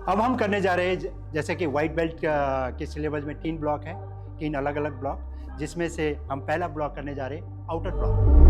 अब हम करने जा रहे हैं जैसे कि वाइट बेल्ट के सिलेबस में 3 ब्लॉक हैं, 3 अलग अलग ब्लॉक, जिसमें से हम पहला ब्लॉक करने जा रहे हैं आउटर ब्लॉक।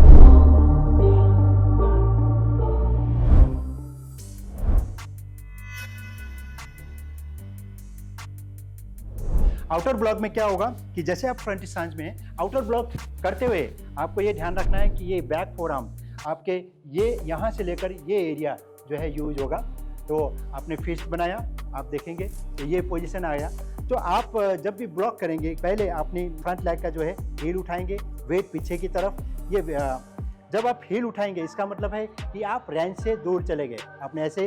आउटर ब्लॉक में क्या होगा कि जैसे आप फ्रंट स्टांस में हैं, आउटर ब्लॉक करते हुए आपको ये ध्यान रखना है कि ये बैक फोरआर्म आपके ये यहाँ से लेकर ये एरिया जो है यूज होगा। तो आपने फिस्ट बनाया, आप देखेंगे तो ये पोजीशन आया। तो आप जब भी ब्लॉक करेंगे पहले अपनी फ्रंट लेग का जो है हील उठाएंगे, वेट पीछे की तरफ। ये जब आप हील उठाएंगे इसका मतलब है कि आप रेंज से दूर चले गए। आपने ऐसे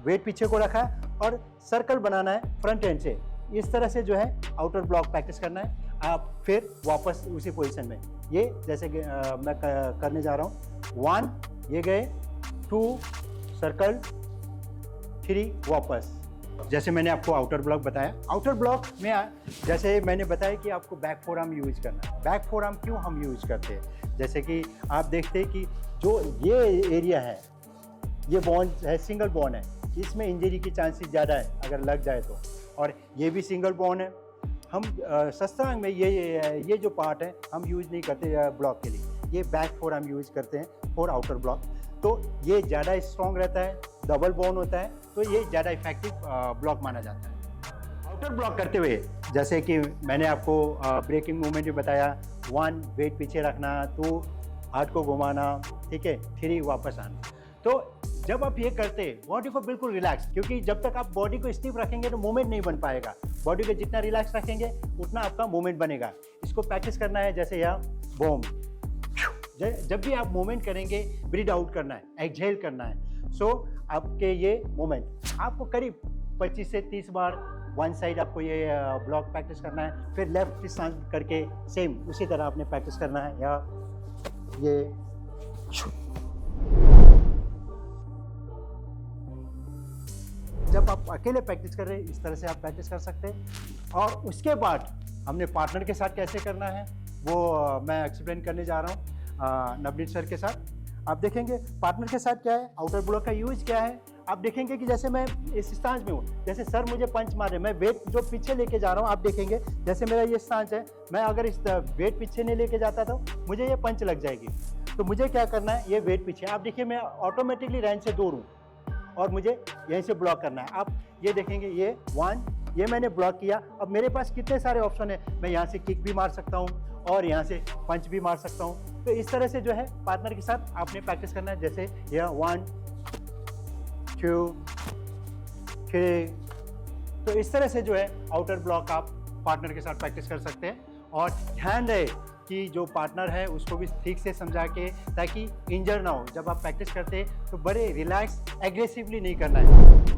वेट पीछे को रखा और सर्कल बनाना है फ्रंट एंड से। इस तरह से जो है आउटर ब्लॉक प्रैक्टिस करना है। आप फिर वापस उसी पोजीशन में ये जैसे मैं करने जा रहा हूँ। 1 ये गए, 2 सर्कल, 3 वापस। जैसे मैंने आपको आउटर ब्लॉक बताया। आउटर ब्लॉक में जैसे मैंने बताया कि आपको बैक फोरआर्म यूज करना है। बैक फोरआर्म क्यों हम यूज करते हैं? जैसे कि आप देखते हैं कि जो ये एरिया है, ये बोन है, सिंगल बोन है, इसमें इंजरी की चांसेस ज़्यादा है अगर लग जाए तो। और ये भी सिंगल बोन है। हम शस्त्रांग में ये जो पार्ट है हम यूज नहीं करते ब्लॉक के लिए। ये बैक फोरआर्म यूज करते हैं फॉर आउटर ब्लॉक। तो ये ज़्यादा स्ट्रॉन्ग रहता है, डबल बोन होता है, तो ये ज़्यादा इफेक्टिव ब्लॉक माना जाता है। आउटर ब्लॉक करते हुए जैसे कि मैंने आपको ब्रेकिंग मूवमेंट भी बताया। 1 वेट पीछे रखना, 2 हाथ को घुमाना, ठीक है, 3 वापस आना। तो जब आप ये करते हैं बॉडी को बिल्कुल रिलैक्स, क्योंकि जब तक आप बॉडी को स्टिफ रखेंगे तो मूवमेंट नहीं बन पाएगा। बॉडी को जितना रिलैक्स रखेंगे उतना आपका मूवमेंट बनेगा। इसको प्रैक्टिस करना है जैसे यहाँ बॉम। जब भी आप मूवमेंट करेंगे ब्रीथ आउट करना है, एक्सहेल करना है। सो आपके ये मूवमेंट आपको करीब 25 से 30 बार वन साइड आपको ये ब्लॉक प्रैक्टिस करना है। फिर लेफ्ट स्टांस करके सेम उसी तरह आपने प्रैक्टिस करना है। या ये जब आप अकेले प्रैक्टिस कर रहे हैं इस तरह से आप प्रैक्टिस कर सकते हैं। और उसके बाद हमने पार्टनर के साथ कैसे करना है वो मैं एक्सप्लेन करने जा रहा हूँ नवनीत सर के साथ। आप देखेंगे पार्टनर के साथ क्या है, आउटर ब्लॉक का यूज क्या है। आप देखेंगे कि जैसे मैं इस स्टांस में हूँ, जैसे सर मुझे पंच मारे, मैं वेट जो पीछे लेके जा रहा हूँ, आप देखेंगे जैसे मेरा ये स्टांस है, मैं अगर इस वेट पीछे नहीं लेके जाता तो मुझे ये पंच लग जाएगी। तो मुझे क्या करना है, ये वेट पीछे, आप देखिए मैं ऑटोमेटिकली रेंज से दूर हूँ और मुझे यहीं से ब्लॉक करना है। आप ये देखेंगे ये 1 ये मैंने ब्लॉक किया। अब मेरे पास कितने सारे ऑप्शन है, मैं यहाँ से किक भी मार सकता हूँ और यहाँ से पंच भी मार सकता हूँ। तो इस तरह से जो है पार्टनर के साथ आपने प्रैक्टिस करना है। जैसे यह 1 2 3। तो इस तरह से जो है आउटर ब्लॉक आप पार्टनर के साथ प्रैक्टिस कर सकते हैं। और ध्यान रहे कि जो पार्टनर है उसको भी ठीक से समझा के, ताकि इंजर ना हो। जब आप प्रैक्टिस करते हैं तो बड़े रिलैक्स, एग्रेसिवली नहीं करना है।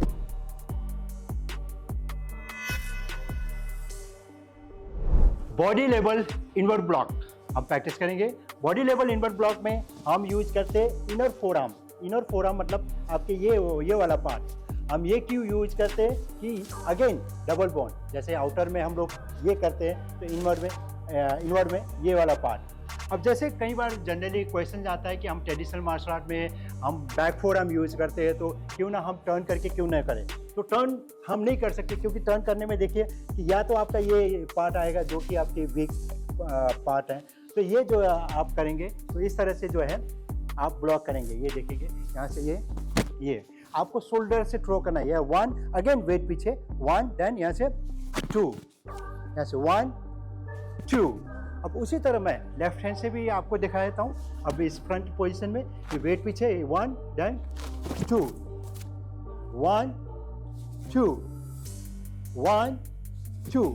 बॉडी लेवल इनवर्ट ब्लॉक हम प्रैक्टिस करेंगे। बॉडी लेवल इनवर्ट ब्लॉक में हम यूज करते हैं इनर फोरआर्म। इनर फोरआर्म मतलब आपके ये वाला पार्ट। हम ये क्यों यूज करते हैं कि अगेन डबल बोन, जैसे आउटर में हम लोग ये करते हैं तो इनवर्ट में ये वाला पार्ट। अब जैसे कई बार जनरली क्वेश्चन आता है कि हम ट्रेडिशनल मार्शल आर्ट में हम बैक फोरआर्म यूज करते हैं, तो क्यों ना हम टर्न करके क्यों ना करें। तो टर्न हम नहीं कर सकते, क्योंकि टर्न करने में देखिए कि या तो आपका ये पार्ट आएगा जो कि आपकी वीक पार्ट है। तो ये जो आप करेंगे तो इस तरह से जो है आप ब्लॉक करेंगे। ये देखिए यहाँ से ये आपको शोल्डर से थ्रो करना है। ये 1 अगेन वेट पीछे 1, देन यहाँ से 2, यहाँ से 1 2। अब उसी तरह मैं लेफ्ट हैंड से भी आपको दिखा देता हूँ। अब इस फ्रंट पोजीशन में ये वेट पीछे 1 देन 2 1 2 1 2।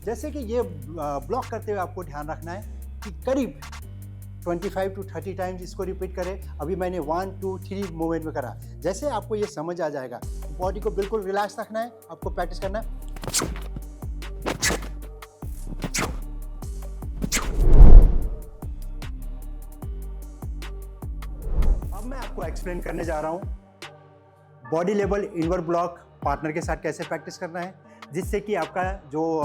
जैसे कि ये ब्लॉक करते हुए आपको ध्यान रखना है कि करीब 25 to 30 टाइम्स इसको रिपीट करें। अभी मैंने 1 2 3 मूवमेंट में करा। जैसे आपको ये समझ आ जाएगा, बॉडी को बिल्कुल रिलैक्स रखना है, आपको प्रैक्टिस करना है। अब मैं आपको एक्सप्लेन करने जा रहा हूँ body level invert block partner के साथ कैसे प्रैक्टिस करना है, जिससे कि आपका जो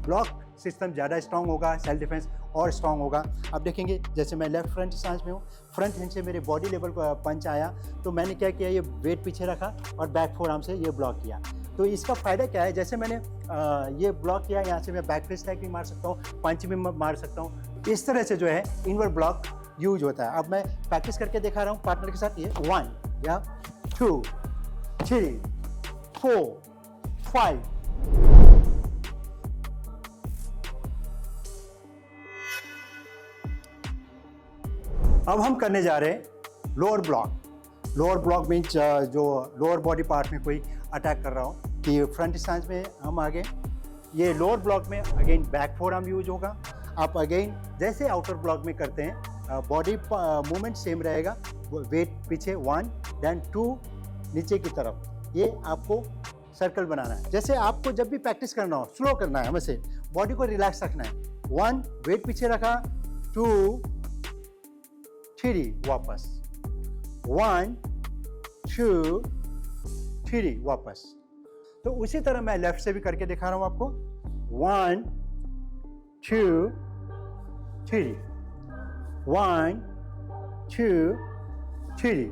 ब्लॉक सिस्टम ज़्यादा स्ट्रांग होगा, सेल्फ डिफेंस और स्ट्रांग होगा। आप देखेंगे जैसे मैं लेफ्ट फ्रंट स्टांस में हूँ, फ्रंट हैंड से मेरे बॉडी लेवल को पंच आया तो मैंने क्या किया, ये वेट पीछे रखा और बैक फोर आर्म से ये ब्लॉक किया। तो इसका फ़ायदा क्या है, जैसे मैंने ये ब्लॉक किया, यहाँ से मैं बैक फिस्ट स्ट्राइक भी मार सकता हूँ, पंच भी मार सकता हूँ। इस तरह से जो है इनवर्ड ब्लॉक यूज होता है। अब मैं प्रैक्टिस करके दिखा रहा हूँ पार्टनर के साथ। ये 1 या 2 3 4 5। अब हम करने जा रहे हैं lower block. Lower block means जो लोअर बॉडी पार्ट में कोई अटैक कर रहा हो, कि फ्रंट स्टांस में हम आगे, ये लोअर ब्लॉक में again back four arm use होगा। आप अगेन जैसे आउटर ब्लॉक में करते हैं, बॉडी मूवमेंट सेम रहेगा, वेट पीछे 1 देन 2 नीचे की तरफ, ये आपको सर्कल बनाना है। जैसे आपको जब भी प्रैक्टिस करना हो, स्लो करना है, वैसे बॉडी को रिलैक्स रखना है। 1 वेट पीछे रखा, 2 3 वापस, 1 2 3 वापस। तो उसी तरह मैं लेफ्ट से भी करके दिखा रहा हूं आपको। 1 2 3 1 2 3।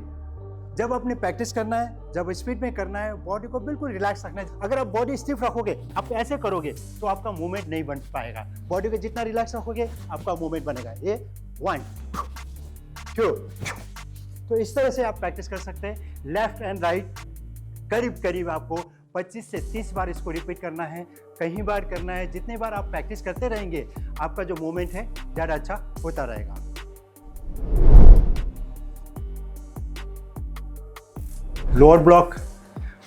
जब आपने प्रैक्टिस करना है, जब स्पीड में करना है, बॉडी को बिल्कुल रिलैक्स रखना है। अगर आप बॉडी स्टिफ रखोगे, आप ऐसे करोगे तो आपका मूवमेंट नहीं बन पाएगा। बॉडी को जितना रिलैक्स रखोगे आपका मूवमेंट बनेगा। ये 1 2। तो इस तरह से आप प्रैक्टिस कर सकते हैं। लेफ्ट एंड राइट करीब करीब आपको 25 से 30 बार इसको रिपीट करना है, कई बार करना है। जितने बार आप प्रैक्टिस करते रहेंगे, आपका जो मूवमेंट है ज़्यादा अच्छा होता रहेगा। लोअर ब्लॉक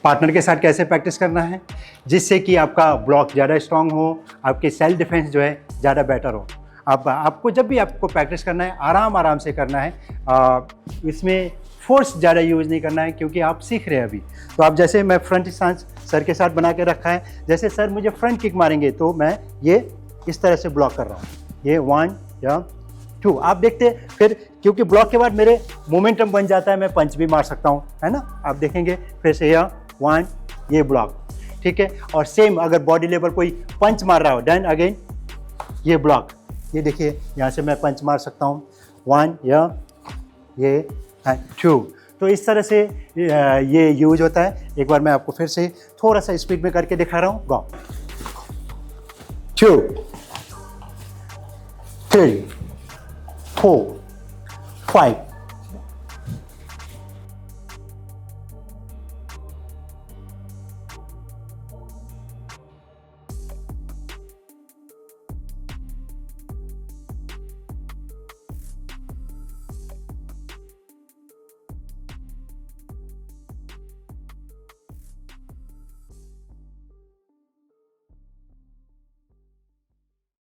पार्टनर के साथ कैसे प्रैक्टिस करना है, जिससे कि आपका ब्लॉक ज़्यादा स्ट्रांग हो, आपके सेल्फ डिफेंस जो है ज़्यादा बेटर हो। आपको जब भी आपको प्रैक्टिस करना है, आराम से करना है। इसमें फोर्स ज़्यादा यूज़ नहीं करना है, क्योंकि आप सीख रहे हैं अभी। तो आप जैसे मैं फ्रंट स्टांस सर के साथ बना के रखा है, जैसे सर मुझे फ्रंट किक मारेंगे तो मैं ये इस तरह से ब्लॉक कर रहा हूँ। ये 1 या 2 आप देखते हैं। फिर क्योंकि ब्लॉक के बाद मेरे मोमेंटम बन जाता है, मैं पंच भी मार सकता हूँ, है ना। आप देखेंगे फिर से यह 1 ये ब्लॉक, ठीक है। और सेम अगर बॉडी लेवल कोई पंच मार रहा हो, देन अगेन ये ब्लॉक। ये देखिए यहाँ से मैं पंच मार सकता हूँ, 1 या ये 2। तो इस तरह से ये यूज होता है। एक बार मैं आपको फिर से थोड़ा सा स्पीड में करके दिखा रहा हूँ। गो 2 3 4 5